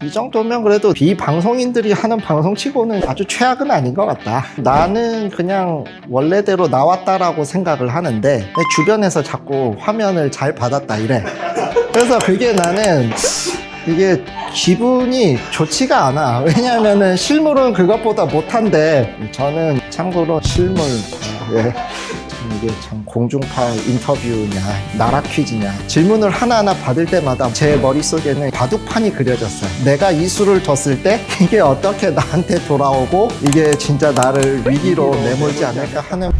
이 정도면 그래도 비방송인들이 하는 방송치고는 아주 최악은 아닌 것 같다. 나는 그냥 원래대로 나왔다라고 생각을 하는데 내 주변에서 자꾸 화면을 잘 받았다 이래. 그래서 그게 나는 이게 기분이 좋지가 않아. 왜냐면은 실물은 그것보다 못한데 저는 참고로 실물 이게 참 공중파 인터뷰냐 나라 퀴즈냐 질문을 하나하나 받을 때마다 제 머릿속에는 바둑판이 그려졌어요. 내가 이 수를 뒀을 때 이게 어떻게 나한테 돌아오고 이게 진짜 나를 위기로 내몰지 않을까 하는.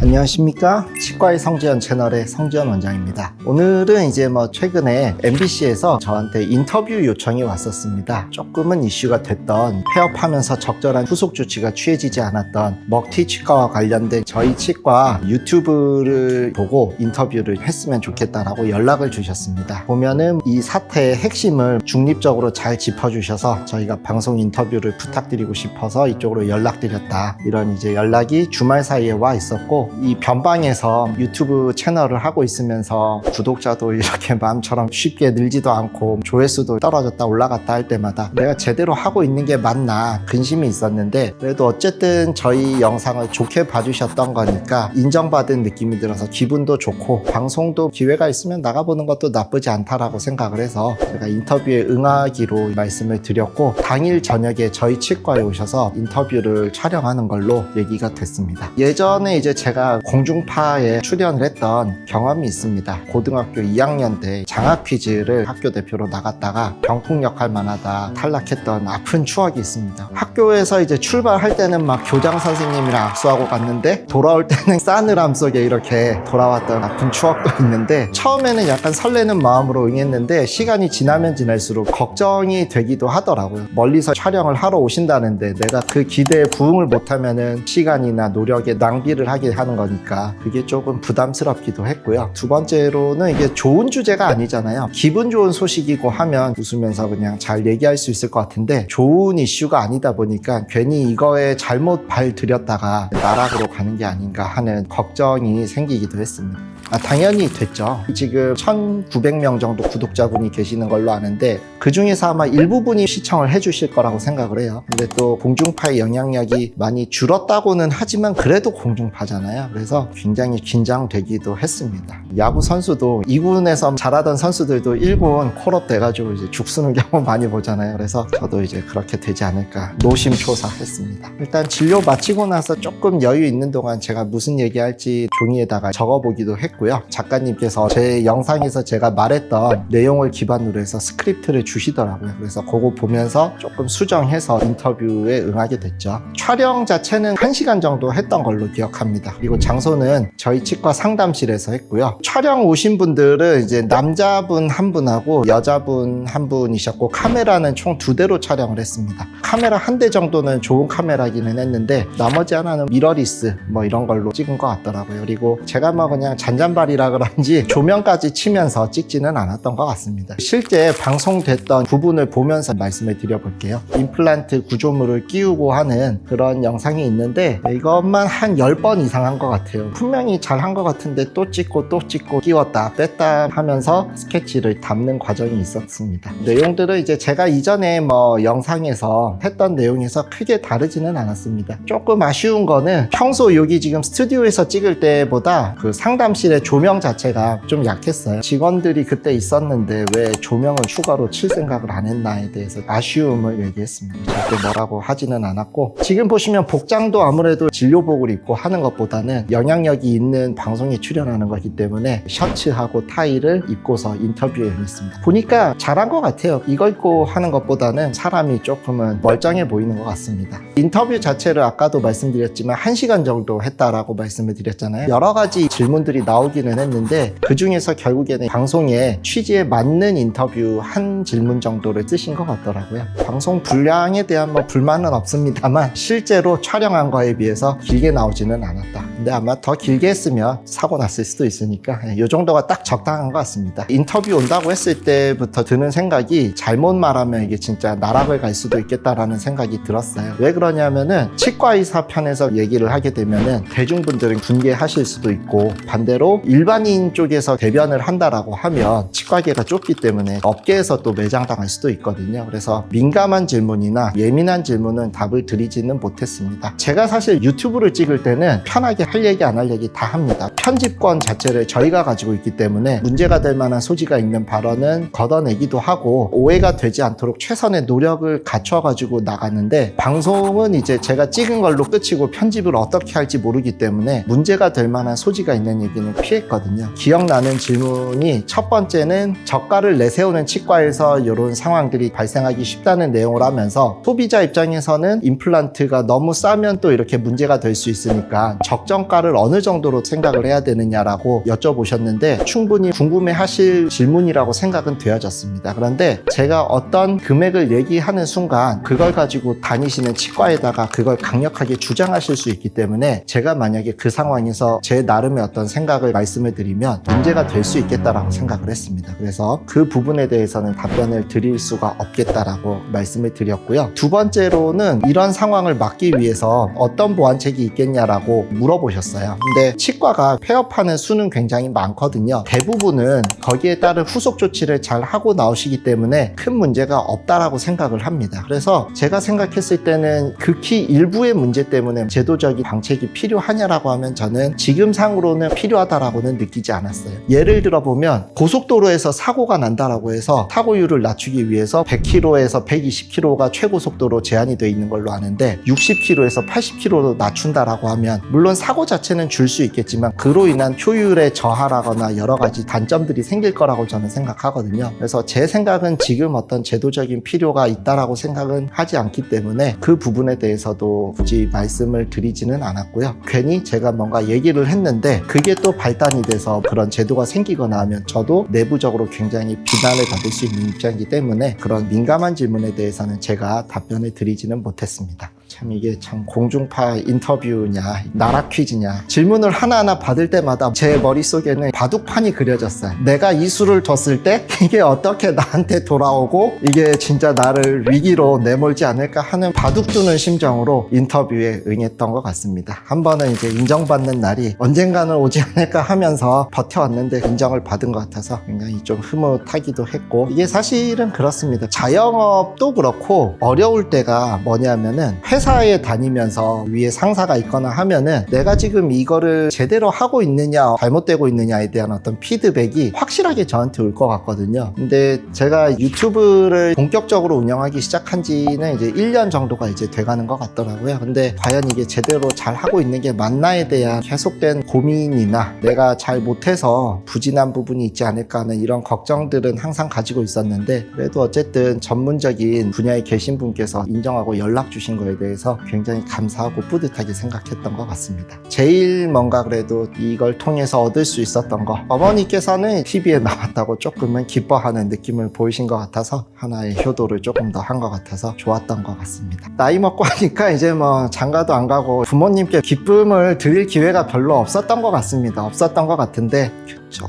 안녕하십니까. 치과의 성지연 채널의 성지연 원장입니다. 오늘은 이제 최근에 MBC에서 저한테 인터뷰 요청이 왔었습니다. 조금은 이슈가 됐던 폐업하면서 적절한 후속 조치가 취해지지 않았던 먹튀 치과와 관련된 저희 치과 유튜브를 보고 인터뷰를 했으면 좋겠다라고 연락을 주셨습니다. 보면은 이 사태의 핵심을 중립적으로 잘 짚어주셔서 저희가 방송 인터뷰를 부탁드리고 싶어서 이쪽으로 연락드렸다. 이런 이제 연락이 주말 사이에 와 있었고, 이 변방에서 유튜브 채널을 하고 있으면서 구독자도 이렇게 마음처럼 쉽게 늘지도 않고 조회수도 떨어졌다 올라갔다 할 때마다 내가 제대로 하고 있는 게 맞나 근심이 있었는데, 그래도 어쨌든 저희 영상을 좋게 봐주셨던 거니까 인정받은 느낌이 들어서 기분도 좋고, 방송도 기회가 있으면 나가보는 것도 나쁘지 않다라고 생각을 해서 제가 인터뷰에 응하기로 말씀을 드렸고, 당일 저녁에 저희 치과에 오셔서 인터뷰를 촬영하는 걸로 얘기가 됐습니다. 예전에 이제 제가 공중파에 출연을 했던 경험이 있습니다. 고등학교 2학년 때 장학 퀴즈를 학교 대표로 나갔다가 병풍 역할만 하다 탈락했던 아픈 추억이 있습니다. 학교에서 이제 출발할 때는 막 교장 선생님이랑 악수하고 갔는데 돌아올 때는 싸늘함 속에 이렇게 돌아왔던 아픈 추억도 있는데, 처음에는 약간 설레는 마음으로 응했는데 시간이 지나면 지날수록 걱정이 되기도 하더라고요. 멀리서 촬영을 하러 오신다는데 내가 그 기대에 부응을 못하면은 시간이나 노력에 낭비를 하게 하는 거니까 그게 조금 부담스럽기도 했고요. 두 번째로는 이게 좋은 주제가 아니잖아요. 기분 좋은 소식이고 하면 웃으면서 그냥 잘 얘기할 수 있을 것 같은데, 좋은 이슈가 아니다 보니까 괜히 이거에 잘못 발 들였다가 나락으로 가는 게 아닌가 하는 걱정이 생기기도 했습니다. 당연히 됐죠. 지금 1900명 정도 구독자분이 계시는 걸로 아는데 그 중에서 아마 일부분이 시청을 해주실 거라고 생각을 해요. 근데 또 공중파의 영향력이 많이 줄었다고는 하지만 그래도 공중파잖아요. 그래서 굉장히 긴장되기도 했습니다. 야구 선수도 2군에서 잘하던 선수들도 1군 콜업 돼가지고 이제 죽쓰는 경우 많이 보잖아요. 그래서 저도 이제 그렇게 되지 않을까 노심초사했습니다. 일단 진료 마치고 나서 조금 여유 있는 동안 제가 무슨 얘기할지 종이에다가 적어보기도 했고, 작가님께서 제 영상에서 제가 말했던 내용을 기반으로 해서 스크립트를 주시더라고요. 그래서 그거 보면서 조금 수정해서 인터뷰에 응하게 됐죠. 촬영 자체는 1시간 정도 했던 걸로 기억합니다. 그리고 장소는 저희 치과 상담실에서 했고요. 촬영 오신 분들은 이제 남자분 한 분하고 여자분 한 분이셨고, 카메라는 총 2대로 촬영을 했습니다. 카메라 1대 정도는 좋은 카메라기는 했는데 나머지 하나는 미러리스 이런 걸로 찍은 것 같더라고요. 그리고 제가 그냥 잔잔발이라 그런지 조명까지 치면서 찍지는 않았던 것 같습니다. 실제 방송됐던 부분을 보면서 말씀을 드려볼게요. 임플란트 구조물을 끼우고 하는 그런 영상이 있는데 이것만 한 10번 이상 한 것 같아요. 분명히 잘 한 것 같은데 또 찍고 또 찍고 끼웠다 뺐다 하면서 스케치를 담는 과정이 있었습니다. 내용들은 이제 제가 이전에 영상에서 했던 내용에서 크게 다르지는 않았습니다. 조금 아쉬운 거는 평소 여기 지금 스튜디오에서 찍을 때보다 그 상담실의 조명 자체가 좀 약했어요. 직원들이 그때 있었는데 왜 조명을 추가로 칠 생각을 안 했나에 대해서 아쉬움을 얘기했습니다. 절대 뭐라고 하지는 않았고, 지금 보시면 복장도 아무래도 진료복을 입고 하는 것보다는 영향력이 있는 방송에 출연하는 거기 때문에 셔츠하고 타이를 입고서 인터뷰에 응했습니다. 보니까 잘한 것 같아요. 이거 입고 하는 것보다는 사람이 조금은 멀쩡해 보이는 것 같습니다. 인터뷰 자체를 아까도 말씀드렸지만 1시간 정도 했다라고 말씀을 드렸잖아요. 여러 가지 질문들이 나올 나오기는 했는데 그 중에서 결국에는 방송의 취지에 맞는 인터뷰 한 질문 정도를 쓰신 것 같더라고요. 방송 분량에 대한 뭐 불만은 없습니다만 실제로 촬영한 거에 비해서 길게 나오지는 않았다. 근데 아마 더 길게 했으면 사고 났을 수도 있으니까 이 정도가 딱 적당한 것 같습니다. 인터뷰 온다고 했을 때부터 드는 생각이 잘못 말하면 이게 진짜 나락을 갈 수도 있겠다라는 생각이 들었어요. 왜 그러냐면은 치과의사 편에서 얘기를 하게 되면은 대중분들은 분개하실 수도 있고 반대로 일반인 쪽에서 대변을 한다라고 하면 치과계가 좁기 때문에 업계에서 또 매장당할 수도 있거든요. 그래서 민감한 질문이나 예민한 질문은 답을 드리지는 못했습니다. 제가 사실 유튜브를 찍을 때는 편하게 할 얘기 안 할 얘기 다 합니다. 편집권 자체를 저희가 가지고 있기 때문에 문제가 될 만한 소지가 있는 발언은 걷어내기도 하고 오해가 되지 않도록 최선의 노력을 갖춰가지고 나가는데 방송은 이제 제가 찍은 걸로 끝이고 편집을 어떻게 할지 모르기 때문에 문제가 될 만한 소지가 있는 얘기는 피했거든요. 기억나는 질문이 첫 번째는 저가를 내세우는 치과에서 이런 상황들이 발생하기 쉽다는 내용을 하면서 소비자 입장에서는 임플란트가 너무 싸면 또 이렇게 문제가 될 수 있으니까 적정가를 어느 정도로 생각을 해야 되느냐라고 여쭤보셨는데 충분히 궁금해하실 질문이라고 생각은 되어졌습니다. 그런데 제가 어떤 금액을 얘기하는 순간 그걸 가지고 다니시는 치과에다가 그걸 강력하게 주장하실 수 있기 때문에 제가 만약에 그 상황에서 제 나름의 어떤 생각을 말씀을 드리면 문제가 될 수 있겠다라고 생각을 했습니다. 그래서 그 부분에 대해서는 답변을 드릴 수가 없겠다라고 말씀을 드렸고요. 두 번째로는 이런 상황을 막기 위해서 어떤 보완책이 있겠냐라고 물어보셨어요. 근데 치과가 폐업하는 수는 굉장히 많거든요. 대부분은 거기에 따른 후속 조치를 잘 하고 나오시기 때문에 큰 문제가 없다라고 생각을 합니다. 그래서 제가 생각했을 때는 극히 일부의 문제 때문에 제도적인 방책이 필요하냐라고 하면 저는 지금 상으로는 필요하다라고는 느끼지 않았어요. 예를 들어보면 고속도로에서 사고가 난다라고 해서 사고율을 낮추기 위해서 100km에서 120km가 최고 속도로 제한이 되어 있는 걸로 아는데 60km에서 80km로 낮춘다라고 하면 물론 사고 자체는 줄 수 있겠지만 그로 인한 효율의 저하라거나 여러 가지 단점들이 생길 거라고 저는 생각하거든요. 그래서 제 생각은 지금 어떤 제도적인 필요가 있다라고 생각은 하지 않기 때문에 그 부분에 대해서도 굳이 말씀을 드리지는 않았고요. 괜히 제가 뭔가 얘기를 했는데 그게 또 발단이 돼서 그런 제도가 생기거나 하면 저도 내부적으로 굉장히 비난을 받을 수 있는 입장이기 때문에 그런 민감한 질문에 대해서는 제가 답변을 드리지는 못했습니다. 참 이게 참 공중파 인터뷰냐 나락 퀴즈냐 질문을 하나하나 받을 때마다 제 머릿속에는 바둑판이 그려졌어요. 내가 이 수를 뒀을 때 이게 어떻게 나한테 돌아오고 이게 진짜 나를 위기로 내몰지 않을까 하는 바둑 두는 심정으로 인터뷰에 응했던 것 같습니다. 한 번은 이제 인정받는 날이 언젠가는 오지 않을까 하면서 버텨왔는데 인정을 받은 것 같아서 굉장히 좀 흐뭇하기도 했고 이게 사실은 그렇습니다. 자영업도 그렇고 어려울 때가 뭐냐면은 회사에 다니면서 위에 상사가 있거나 하면은 내가 지금 이거를 제대로 하고 있느냐 잘못되고 있느냐에 대한 어떤 피드백이 확실하게 저한테 올 것 같거든요. 근데 제가 유튜브를 본격적으로 운영하기 시작한 지는 이제 1년 정도가 이제 돼가는 것 같더라고요. 근데 과연 이게 제대로 잘 하고 있는 게 맞나에 대한 계속된 고민이나 내가 잘 못해서 부진한 부분이 있지 않을까 하는 이런 걱정들은 항상 가지고 있었는데 그래도 어쨌든 전문적인 분야에 계신 분께서 인정하고 연락 주신 거에 대해서 굉장히 감사하고 뿌듯하게 생각했던 것 같습니다. 제일 뭔가 그래도 이걸 통해서 얻을 수 있었던 거 어머니께서는 TV에 나왔다고 조금은 기뻐하는 느낌을 보이신 것 같아서 하나의 효도를 조금 더 한 것 같아서 좋았던 것 같습니다. 나이 먹고 하니까 이제 뭐 장가도 안 가고 부모님께 기쁨을 드릴 기회가 별로 없었던 것 같습니다. 없었던 것 같은데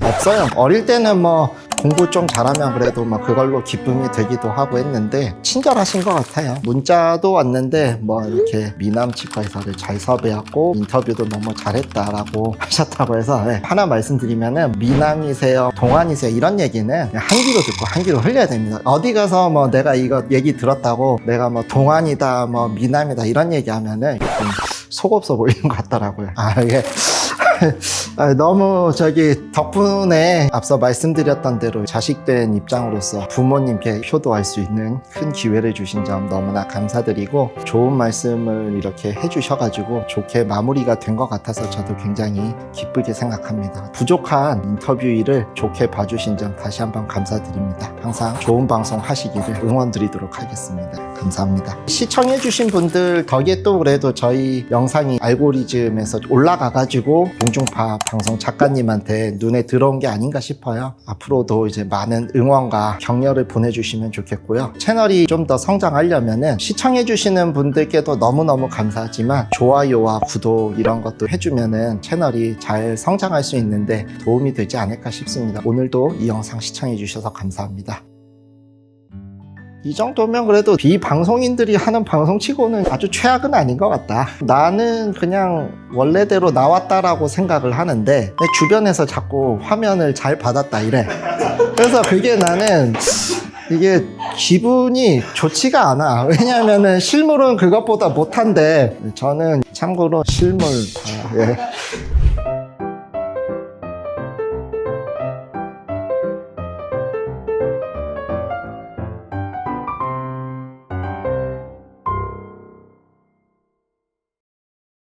없어요. 어릴 때는 뭐 공부 좀 잘하면 그래도 뭐 그걸로 기쁨이 되기도 하고 했는데 친절하신 것 같아요. 문자도 왔는데 뭐 이렇게 미남 치과의사를 잘 섭외하고 인터뷰도 너무 잘했다라고 하셨다고 해서 하나 말씀드리면은 미남이세요 동안이세요 이런 얘기는 한 귀로 듣고 한 귀로 흘려야 됩니다. 어디 가서 뭐 내가 이거 얘기 들었다고 내가 뭐 동안이다 뭐 미남이다 이런 얘기하면은 좀 속 없어 보이는 것 같더라고요. 이게 너무 덕분에 앞서 말씀드렸던 대로 자식된 입장으로서 부모님께 효도할 수 있는 큰 기회를 주신 점 너무나 감사드리고 좋은 말씀을 이렇게 해주셔가지고 좋게 마무리가 된 것 같아서 저도 굉장히 기쁘게 생각합니다. 부족한 인터뷰 일을 좋게 봐주신 점 다시 한번 감사드립니다. 항상 좋은 방송 하시기를 응원드리도록 하겠습니다. 감사합니다. 시청해주신 분들 덕에 또 그래도 저희 영상이 알고리즘에서 올라가가지고 공중파 방송 작가님한테 눈에 들어온 게 아닌가 싶어요. 앞으로도 이제 많은 응원과 격려를 보내주시면 좋겠고요. 채널이 좀 더 성장하려면은 시청해주시는 분들께도 너무너무 감사하지만 좋아요와 구독 이런 것도 해주면은 채널이 잘 성장할 수 있는데 도움이 되지 않을까 싶습니다. 오늘도 이 영상 시청해주셔서 감사합니다. 이 정도면 그래도 비방송인들이 하는 방송치고는 아주 최악은 아닌 것 같다. 나는 그냥 원래대로 나왔다라고 생각을 하는데 내 주변에서 자꾸 화면을 잘 받았다 이래. 그래서 그게 나는 이게 기분이 좋지가 않아. 왜냐면은 실물은 그것보다 못한데 저는 참고로 실물 다